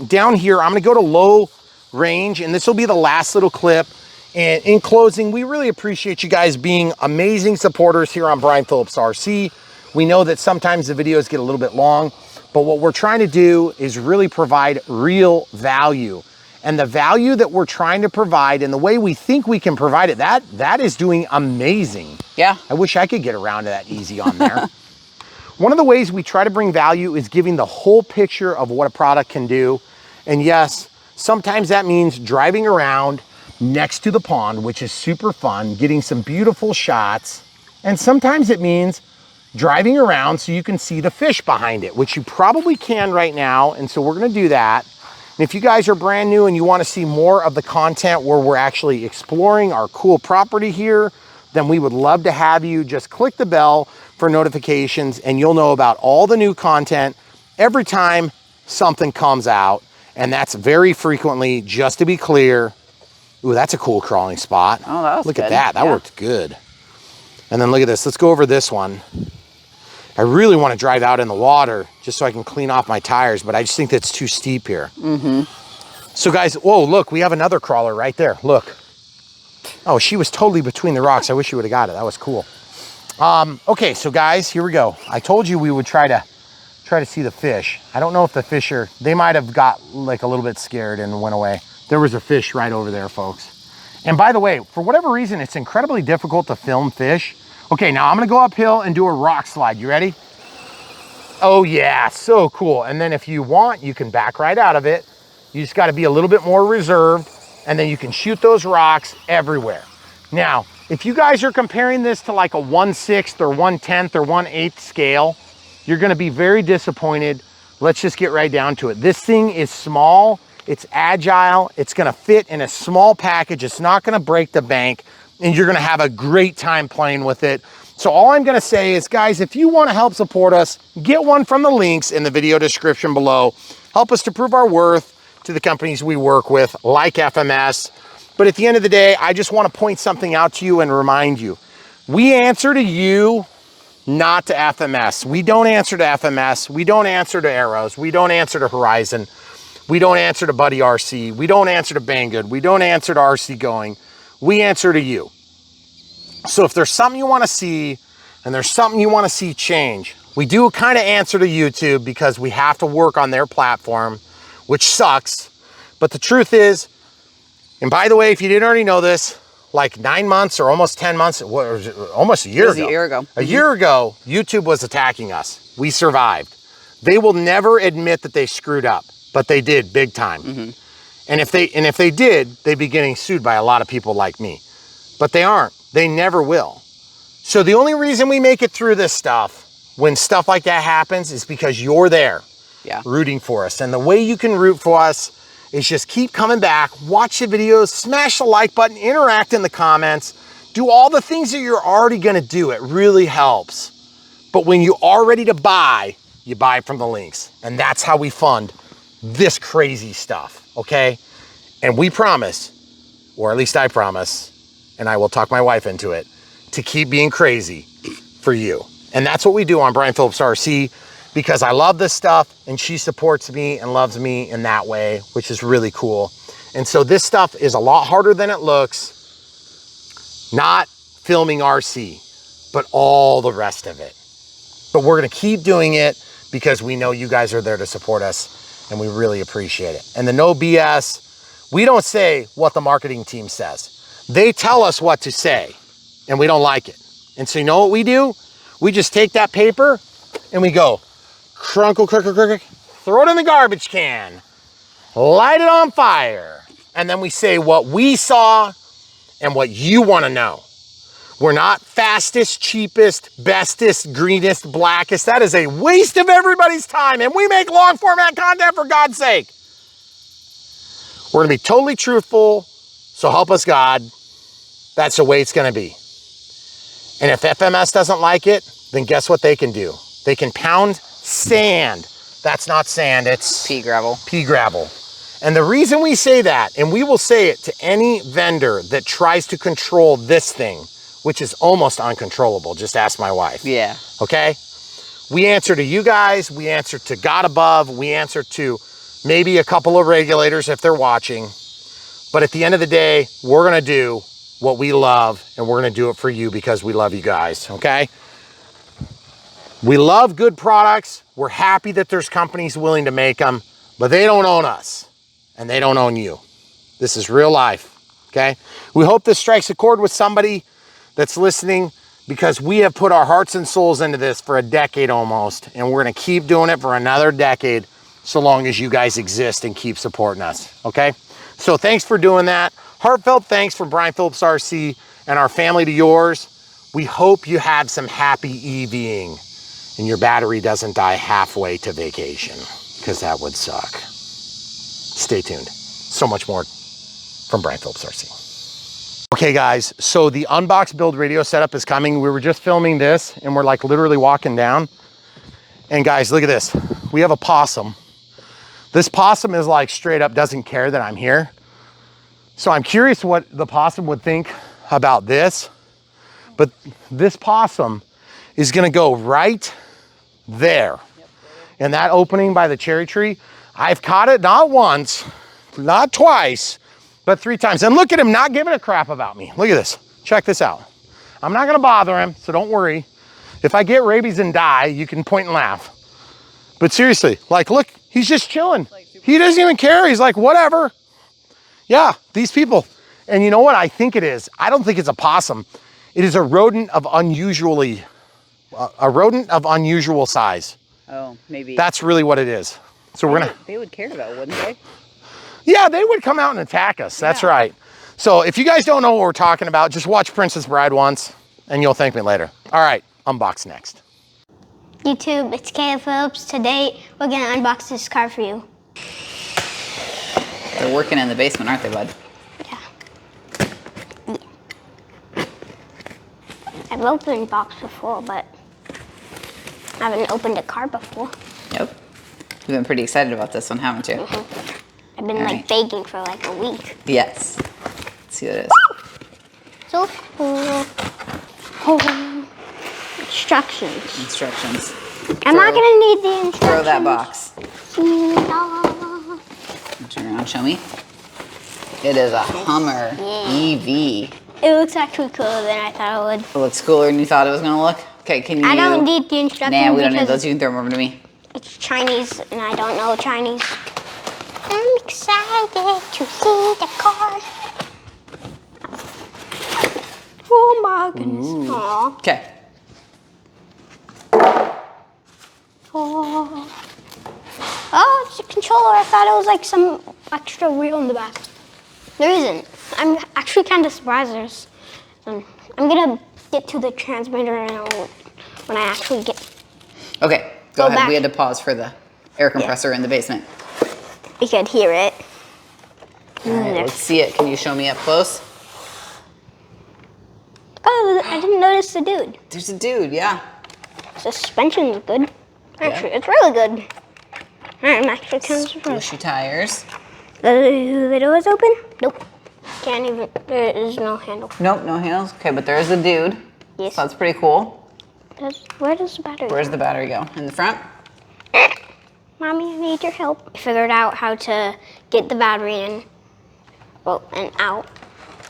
Speaker 1: down here. I'm gonna go to low range, and this will be the last little clip. And in closing, we really appreciate you guys being amazing supporters here on Brian Phillips RC. We know that sometimes the videos get a little bit long, but what we're trying to do is really provide real value. And the value that we're trying to provide and the way we think we can provide it, that is doing amazing.
Speaker 2: Yeah.
Speaker 1: I wish I could get around to that easy on there. One of the ways we try to bring value is giving the whole picture of what a product can do. And yes, sometimes that means driving around next to the pond, which is super fun, getting some beautiful shots. And sometimes it means driving around so you can see the fish behind it, which you probably can right now. And so we're gonna do that. And if you guys are brand new and you wanna see more of the content where we're actually exploring our cool property here, then we would love to have you. Just click the bell for notifications and you'll know about all the new content every time something comes out. And that's very frequently, just to be clear. Ooh, that's a cool crawling spot.
Speaker 2: Oh, that was
Speaker 1: Look
Speaker 2: good.
Speaker 1: at that, that worked good. And then look at this, let's go over this one. I really want to drive out in the water just so I can clean off my tires, but I just think that's too steep here. So guys, whoa, look, we have another crawler right there, look. Oh, she was totally between the rocks. I wish you would have got it, that was cool. Okay, so guys, here we go. I told you we would try to see the fish. I don't know if the fish they might have got like a little bit scared and went away. There was a fish right over there, folks. And by the way, for whatever reason, it's incredibly difficult to film fish. Okay, now I'm gonna go uphill and do a rock slide. You ready? Oh yeah, so cool. And then if you want, you can back right out of it. You just gotta be a little bit more reserved, and then you can shoot those rocks everywhere. Now, if you guys are comparing this to like a 1/6 or 1/10 or 1/8 scale, you're gonna be very disappointed. Let's just get right down to it. This thing is small, it's agile, it's gonna fit in a small package, it's not gonna break the bank, and you're gonna have a great time playing with it. So all I'm gonna say is, guys, if you wanna help support us, get one from the links in the video description below. Help us to prove our worth to the companies we work with, like FMS. But at the end of the day, I just wanna point something out to you and remind you, we answer to you, not to FMS. We don't answer to FMS, we don't answer to Arrows, we don't answer to Horizon, we don't answer to Buddy RC, we don't answer to Banggood, we don't answer to RC Going. We answer to you. So if there's something you want to see and there's something you want to see change, we do kind of answer to YouTube because we have to work on their platform, which sucks. But the truth is, and by the way, if you didn't already know this, like 9 months or almost 10 months, almost a year ago.
Speaker 2: A year ago.
Speaker 1: A year ago, YouTube was attacking us. We survived. They will never admit that they screwed up, but they did big time. And if they did, they'd be getting sued by a lot of people like me. But they aren't. They never will. So the only reason we make it through this stuff, when stuff like that happens, is because you're there, rooting for us. And the way you can root for us is just keep coming back, watch the videos, smash the like button, interact in the comments, do all the things that you're already gonna do. It really helps. But when you are ready to buy, you buy from the links. And that's how we fund this crazy stuff, okay? And we promise, or at least I promise, and I will talk my wife into it, to keep being crazy for you. And that's what we do on Brian Phillips RC, because I love this stuff and she supports me and loves me in that way, which is really cool. And so this stuff is a lot harder than it looks, not filming RC, but all the rest of it. But we're gonna keep doing it because we know you guys are there to support us and we really appreciate it. And the no BS, we don't say what the marketing team says. They tell us what to say and we don't like it. And so you know what we do? We just take that paper and we go, crunkle, throw it in the garbage can, light it on fire. And then we say what we saw and what you wanna know. We're not fastest, cheapest, bestest, greenest, blackest. That is a waste of everybody's time. And we make long format content, for God's sake. We're gonna be totally truthful, so help us God. That's the way it's gonna be. And if FMS doesn't like it, then guess what they can do? They can pound sand. That's not sand, it's
Speaker 2: pea gravel.
Speaker 1: Pea gravel. And the reason we say that, and we will say it to any vendor that tries to control this thing, which is almost uncontrollable, just ask my wife.
Speaker 2: Yeah.
Speaker 1: Okay? We answer to you guys, we answer to God above, we answer to maybe a couple of regulators if they're watching. But at the end of the day, we're gonna do what we love and we're gonna do it for you because we love you guys, okay? We love good products. We're happy that there's companies willing to make them, but they don't own us and they don't own you. This is real life, okay? We hope this strikes a chord with somebody that's listening because we have put our hearts and souls into this for a decade almost, and we're gonna keep doing it for another decade so long as you guys exist and keep supporting us, okay? So thanks for doing that. Heartfelt thanks from Brian Phillips RC and our family to yours. We hope you have some happy EVing and your battery doesn't die halfway to vacation, because that would suck. Stay tuned. So much more from Brian Phillips RC. Okay guys, so the Unbox build radio setup is coming. We were just filming this and we're like literally walking down. And guys, look at this. We have a possum. This possum is like straight up doesn't care that I'm here. So I'm curious what the possum would think about this. But this possum is gonna go right there. In that opening by the cherry tree. I've caught it not once, not twice, but 3 times. And look at him not giving a crap about me. Look at this, check this out. I'm not gonna bother him, so don't worry. If I get rabies and die, you can point and laugh. But seriously, like look, he's just chilling. He doesn't even care, he's like, whatever. Yeah, these people. And you know what I think it is? I don't think it's a possum. It is a rodent of unusual size.
Speaker 2: Oh, maybe.
Speaker 1: That's really what it is. So we're gonna.
Speaker 2: They would care though, wouldn't they?
Speaker 1: Yeah, they would come out and attack us. That's right. So if you guys don't know what we're talking about, just watch Princess Bride once and you'll thank me later. All right, Unbox next.
Speaker 3: YouTube, it's Kale Phillips. Today, we're gonna unbox this car for you.
Speaker 2: They're working in the basement, aren't they, bud?
Speaker 3: Yeah. I've opened box before, but I haven't opened a car before.
Speaker 2: Yep. You've been pretty excited about this one, haven't you?
Speaker 3: Mm-hmm. I've been like begging for like a week.
Speaker 2: Yes. Let's see what it is.
Speaker 3: So cool. Oh. Instructions. Am I gonna need the instructions?
Speaker 2: Throw that box.
Speaker 3: No.
Speaker 2: Turn around, show me. It is a Hummer EV.
Speaker 3: It looks actually cooler than I thought it would.
Speaker 2: It looks cooler than you thought it was gonna look? Okay, can you...
Speaker 3: I don't need the instructions.
Speaker 2: Nah, we don't need those. You can throw them over to me.
Speaker 3: It's Chinese and I don't know Chinese. I'm excited to see the car. Oh my goodness. Aww.
Speaker 2: Okay.
Speaker 3: Oh, it's a controller. I thought it was like some extra wheel in the back. There isn't. I'm actually kind of surprised there's. I'm gonna get to the transmitter and when I actually get.
Speaker 2: Okay, go ahead.
Speaker 3: Back.
Speaker 2: We had to pause for the air compressor in the basement.
Speaker 3: You could hear it.
Speaker 2: All right, let's see it. Can you show me up close?
Speaker 3: Oh, I didn't notice the dude.
Speaker 2: There's a dude, yeah.
Speaker 3: Suspension's good. Actually, it's really good. I'm actually kind of surprised.
Speaker 2: Squishy tires.
Speaker 3: The door is open? Nope. Can't even, there is no handle.
Speaker 2: Nope, no handles. Okay, but there is a dude.
Speaker 3: Yes.
Speaker 2: So that's pretty cool.
Speaker 3: Where does the battery
Speaker 2: Where's
Speaker 3: go?
Speaker 2: the battery go? In the front?
Speaker 3: Mommy, I need your help. I figured out how to get the battery in, well, and out.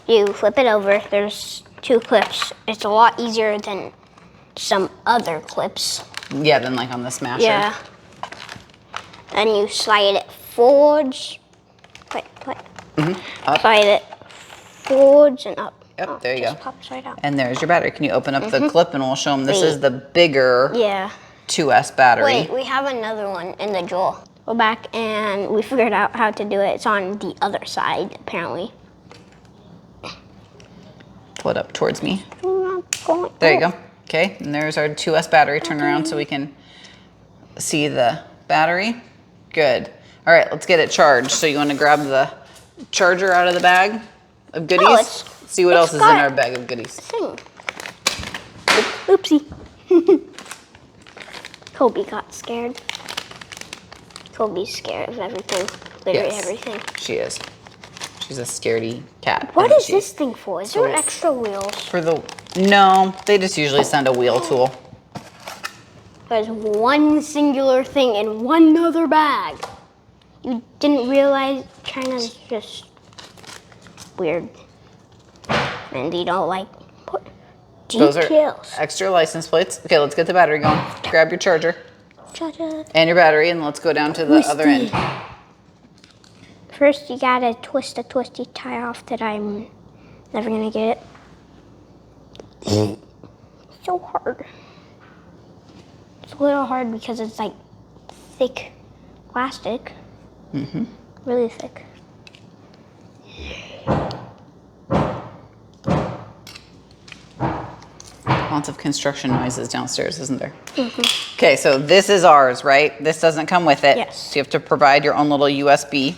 Speaker 3: You flip it over, there's 2 clips. It's a lot easier than some other clips.
Speaker 2: Yeah, then like on the Smasher.
Speaker 3: Yeah. And you slide it forwards. Wait.
Speaker 2: Up.
Speaker 3: Slide it forwards and up.
Speaker 2: Yep, there you
Speaker 3: just
Speaker 2: go.
Speaker 3: Pops right out.
Speaker 2: And there's your battery. Can you open up the clip and we'll show them this is the bigger
Speaker 3: Yeah.
Speaker 2: 2S battery.
Speaker 3: Wait, we have another one in the drawer. Go back and we figured out how to do it. It's on the other side, apparently.
Speaker 2: Pull it up towards me.
Speaker 3: Going.
Speaker 2: There you go. Okay, and there's our 2S battery. Turn around so we can see the battery. Good. All right, let's get it charged. So you want to grab the charger out of the bag of goodies?
Speaker 3: it's-
Speaker 2: See what
Speaker 3: it's
Speaker 2: else is in
Speaker 3: got
Speaker 2: our bag of goodies.
Speaker 3: Thing. Oopsie. Kobe got scared. Kobe's scared of everything. Literally
Speaker 2: Yes.
Speaker 3: everything.
Speaker 2: She is. She's a scaredy cat.
Speaker 3: What
Speaker 2: isn't
Speaker 3: is
Speaker 2: she?
Speaker 3: this thing for? Is there extra wheels?
Speaker 2: For the, no, they just usually send a wheel tool.
Speaker 3: There's one singular thing in one other bag. You didn't realize China's just weird. And they don't like put
Speaker 2: Those are
Speaker 3: details.
Speaker 2: extra license plates. Okay, let's get the battery going. Grab your charger
Speaker 3: Cha-cha.
Speaker 2: and your battery and let's go down to the other end.
Speaker 3: First, you gotta twist a twisty tie off that I'm never gonna get. So hard. It's a little hard because it's like thick plastic. Mm-hmm. Really thick.
Speaker 2: Lots of construction noises downstairs, isn't there? Mm-hmm. Okay, so this is ours, right? This doesn't come with it.
Speaker 3: Yes.
Speaker 2: So you have to provide your own little USB.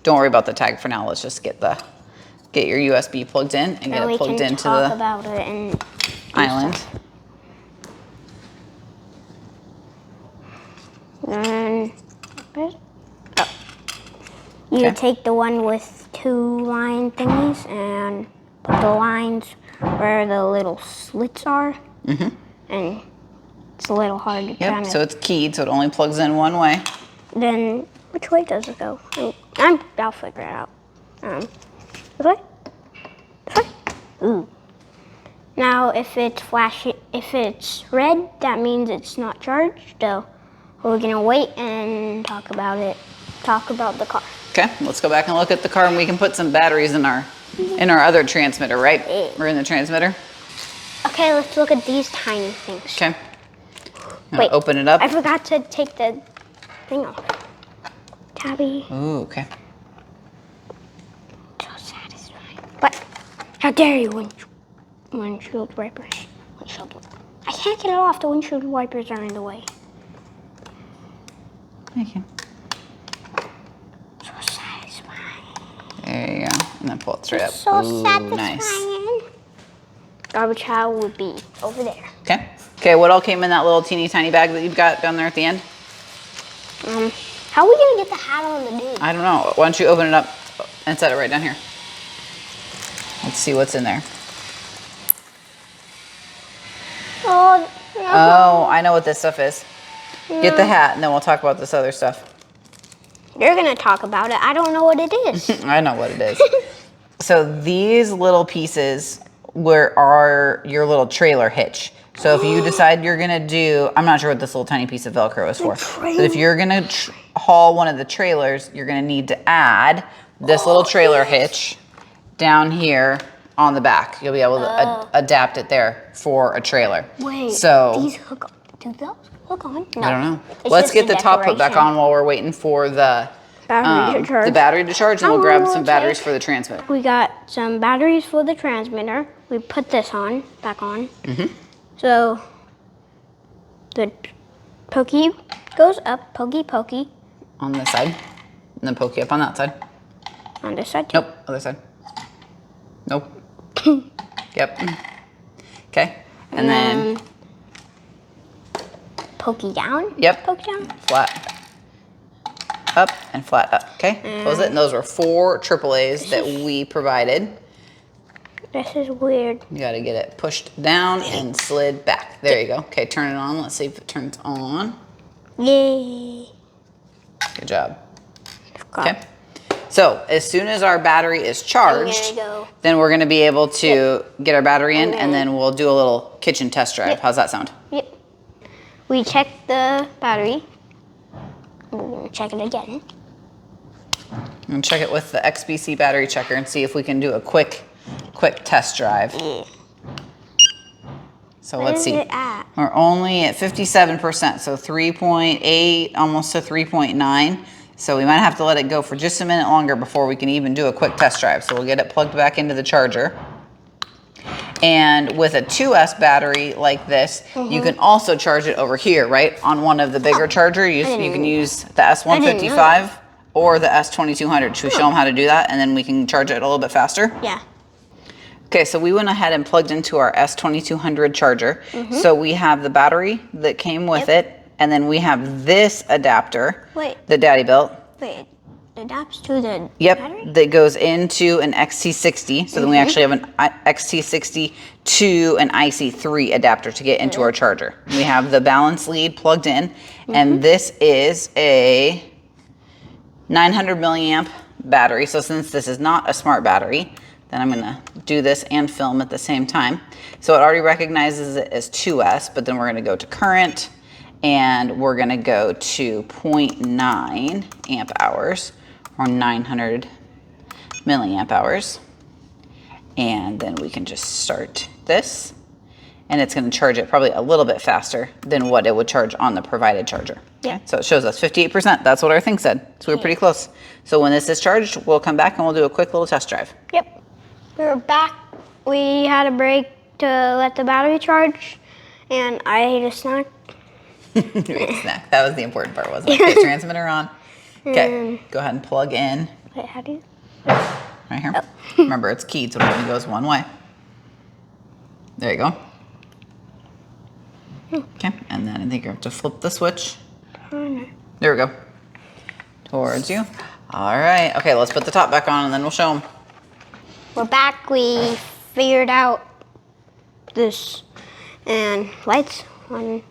Speaker 2: Don't worry about the tag for now. Let's just get your USB plugged in and get
Speaker 3: And
Speaker 2: it
Speaker 3: we
Speaker 2: plugged
Speaker 3: can
Speaker 2: into
Speaker 3: talk
Speaker 2: the
Speaker 3: about it and
Speaker 2: island.
Speaker 3: And you
Speaker 2: Okay.
Speaker 3: take the one with 2 line thingies and put the lines where the little slits are. Mm-hmm. And it's a little hard to kind
Speaker 2: Yep,
Speaker 3: of.
Speaker 2: so it's keyed, so it only plugs in one way.
Speaker 3: Then which way does it go? I'll figure it out. This way? This way? Ooh. Now if it's flashing, if it's red, that means it's not charged. So we're gonna wait and talk about it. Talk about the car.
Speaker 2: Okay, let's go back and look at the car and we can put some batteries in our other transmitter, right? We're in the transmitter.
Speaker 3: Okay, let's look at these tiny things.
Speaker 2: Okay.
Speaker 3: Wait,
Speaker 2: Open it up.
Speaker 3: I forgot to take the thing off. Tabby.
Speaker 2: Ooh, okay.
Speaker 3: So satisfying. What? How dare you, windshield wipers? I can't get it off. The windshield wipers are in the way.
Speaker 2: Thank you.
Speaker 3: So satisfying.
Speaker 2: There you go. And then pull it straight up.
Speaker 3: So
Speaker 2: Ooh,
Speaker 3: satisfying.
Speaker 2: nice.
Speaker 3: Garbage how would be over there.
Speaker 2: Okay. Okay, what all came in that little teeny tiny bag that you've got down there at the end?
Speaker 3: How are we gonna get the hat on the dude?
Speaker 2: I don't know. Why don't you open it up and set it right down here? Let's see what's in there.
Speaker 3: Oh,
Speaker 2: Oh, I know what this stuff is. Get the hat and then we'll talk about this other stuff.
Speaker 3: you're gonna talk about it. I don't know what it is.
Speaker 2: I know what it is. So these little pieces are your little trailer hitch. So if you decide you're gonna do, I'm not sure what this little tiny piece of Velcro is for, but if you're gonna haul one of the trailers, you're gonna need to add this little trailer hitch down here on the back. You'll be able to adapt it there for a trailer.
Speaker 3: Wait,
Speaker 2: So
Speaker 3: these hook on. Do those hook on? No.
Speaker 2: I don't know.
Speaker 3: It's
Speaker 2: Let's
Speaker 3: just
Speaker 2: get
Speaker 3: a
Speaker 2: the top put back
Speaker 3: decoration.
Speaker 2: on while we're waiting for the
Speaker 3: Battery to charge.
Speaker 2: the battery to charge, and we'll grab some
Speaker 3: Okay.
Speaker 2: batteries for the transmitter.
Speaker 3: We got some batteries for the transmitter. We put this back on. Mm-hmm. So the pokey goes up, pokey
Speaker 2: On this side, and then pokey up on that side.
Speaker 3: on this side too.
Speaker 2: Nope, other side. Nope. Yep. Okay, and then
Speaker 3: pokey down?
Speaker 2: Yep.
Speaker 3: Poke down?
Speaker 2: Flat up and flat up, okay? Close it, and those were 4 AAAs that we provided.
Speaker 3: This is weird.
Speaker 2: You gotta get it pushed down and slid back. There you go. Okay, turn it on. Let's see if it turns on.
Speaker 3: Yay.
Speaker 2: Good job. Okay. So as soon as our battery is charged, then we're gonna be able to get our battery in, and then we'll do a little kitchen test drive. How's that sound?
Speaker 3: Yep. We checked the battery. We're gonna check it again.
Speaker 2: And check it with the XBC battery checker and see if we can do a quick test drive. So let's see.
Speaker 3: Where is it at?
Speaker 2: We're only at 57%, so 3.8, almost to 3.9. So we might have to let it go for just a minute longer before we can even do a quick test drive. So we'll get it plugged back into the charger. And with a 2S battery like this, you can also charge it over here, right? On one of the bigger chargers, you can use the S155 or the S2200. Should we show them how to do that? And then we can charge it a little bit faster?
Speaker 3: Yeah.
Speaker 2: Okay, so we went ahead and plugged into our S2200 charger. So we have the battery that came with it, and then we have this adapter that Daddy built.
Speaker 3: Wait, it adapts to the battery?
Speaker 2: That goes into an XT60. So then we actually have an XT60 to an IC3 adapter to get into our charger. We have the balance lead plugged in, and this is a 900 milliamp battery. So since this is not a smart battery, then I'm gonna do this and film at the same time. So it already recognizes it as 2S, but then we're gonna go to current, and we're gonna go to 0.9 amp hours, or 900 milliamp hours. And then we can just start this, and it's gonna charge it probably a little bit faster than what it would charge on the provided charger.
Speaker 3: Yeah.
Speaker 2: So it shows us 58%, that's what our thing said. So we're pretty close. So when this is charged, we'll come back and we'll do a quick little test drive.
Speaker 3: Yep. We're back. We had a break to let the battery charge, and I ate a snack.
Speaker 2: You ate a snack. That was the important part, wasn't it? Okay, transmitter on. Okay, go ahead and plug in.
Speaker 3: Wait, how do you?
Speaker 2: Right here. Remember, it's keyed, so it only goes one way. There you go. Okay, and then I think you have to flip the switch. There we go. Towards you. All right. Okay, let's put the top back on, and then we'll show them.
Speaker 3: We're back. We figured out this, and lights on.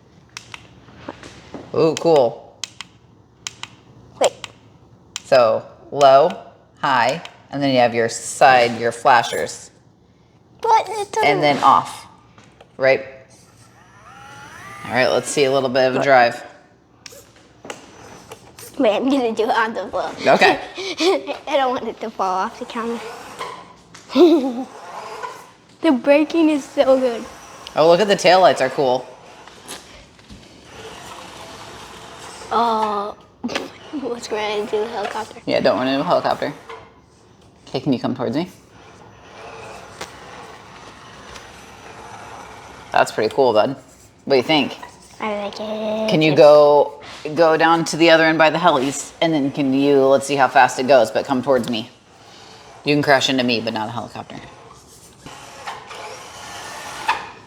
Speaker 2: Ooh, cool.
Speaker 3: Wait.
Speaker 2: So low, high, and then you have your side, your flashers.
Speaker 3: But it doesn't.
Speaker 2: And then off, right? All right, let's see a little bit of a drive.
Speaker 3: Wait, I'm gonna do it on the floor.
Speaker 2: Okay.
Speaker 3: I don't want it to fall off the counter. The braking is so good.
Speaker 2: Oh, look at the taillights are cool.
Speaker 3: Oh, let's run into the helicopter.
Speaker 2: Yeah, don't run into a helicopter. Okay, can you come towards me? That's pretty cool, bud. What do you think?
Speaker 3: I like it.
Speaker 2: Can you go down to the other end by the helis, and then let's see how fast it goes, but come towards me. You can crash into me, but not a helicopter.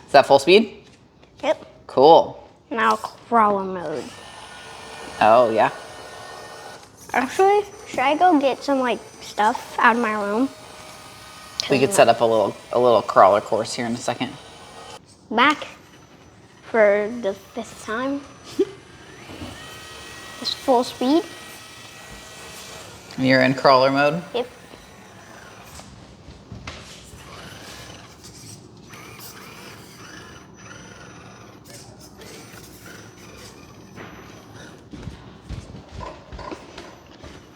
Speaker 2: Is that full speed?
Speaker 3: Yep.
Speaker 2: Cool.
Speaker 3: Now crawler mode.
Speaker 2: Oh, yeah.
Speaker 3: Actually, should I go get some stuff out of my room?
Speaker 2: We could set up a little crawler course here in a second.
Speaker 3: Back for the 5th time. It's full speed.
Speaker 2: You're in crawler mode?
Speaker 3: Yep.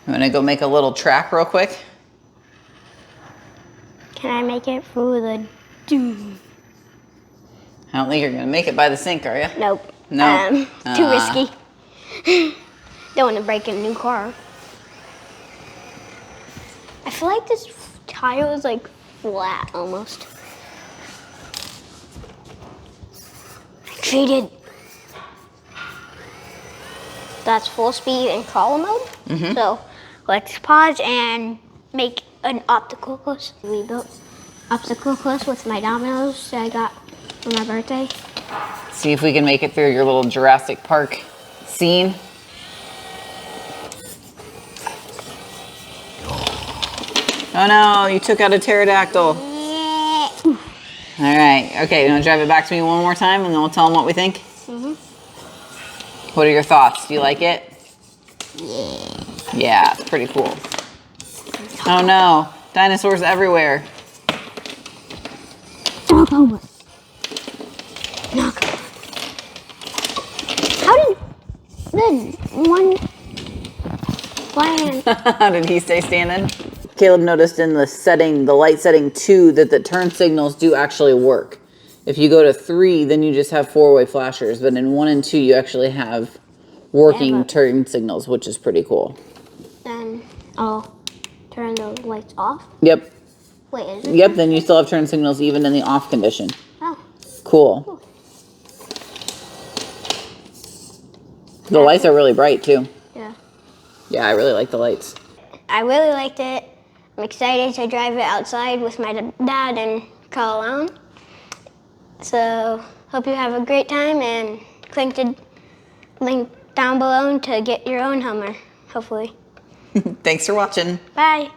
Speaker 2: I'm gonna go make a little track real quick.
Speaker 3: Can I make it through the doom?
Speaker 2: I don't think you're gonna make it by the sink, are you?
Speaker 3: Nope.
Speaker 2: No.
Speaker 3: Too risky. Don't want to break a new car. I feel like this tire is flat almost. I cheated. That's full speed and crawler mode. So let's pause and make an obstacle course. We built obstacle course with my dominoes that I got for my birthday.
Speaker 2: See if we can make it through your little Jurassic Park scene. Oh no, you took out a pterodactyl. All right, okay, you wanna drive it back to me one more time and then we'll tell them what we think? What are your thoughts? Do you like it? Yeah, it's pretty cool. Oh no, dinosaurs everywhere.
Speaker 3: Knock over. Knock. How did the one lion?
Speaker 2: Did he stay standing? Caleb noticed in the setting, the light setting 2, that the turn signals do actually work. If you go to 3, then you just have 4-way flashers, but in 1 and 2, you actually have working turn signals, which is pretty cool.
Speaker 3: Then I'll turn the lights off.
Speaker 2: Yep.
Speaker 3: Wait, is it?
Speaker 2: Yep, then you still have turn signals even in the off condition.
Speaker 3: Oh.
Speaker 2: Cool. The lights are really bright too.
Speaker 3: Yeah.
Speaker 2: Yeah, I really like the lights.
Speaker 3: I really liked it. I'm excited to drive it outside with my dad and Carl alone. So, hope you have a great time, and click the link down below to get your own Hummer, hopefully.
Speaker 2: Thanks for watching.
Speaker 3: Bye.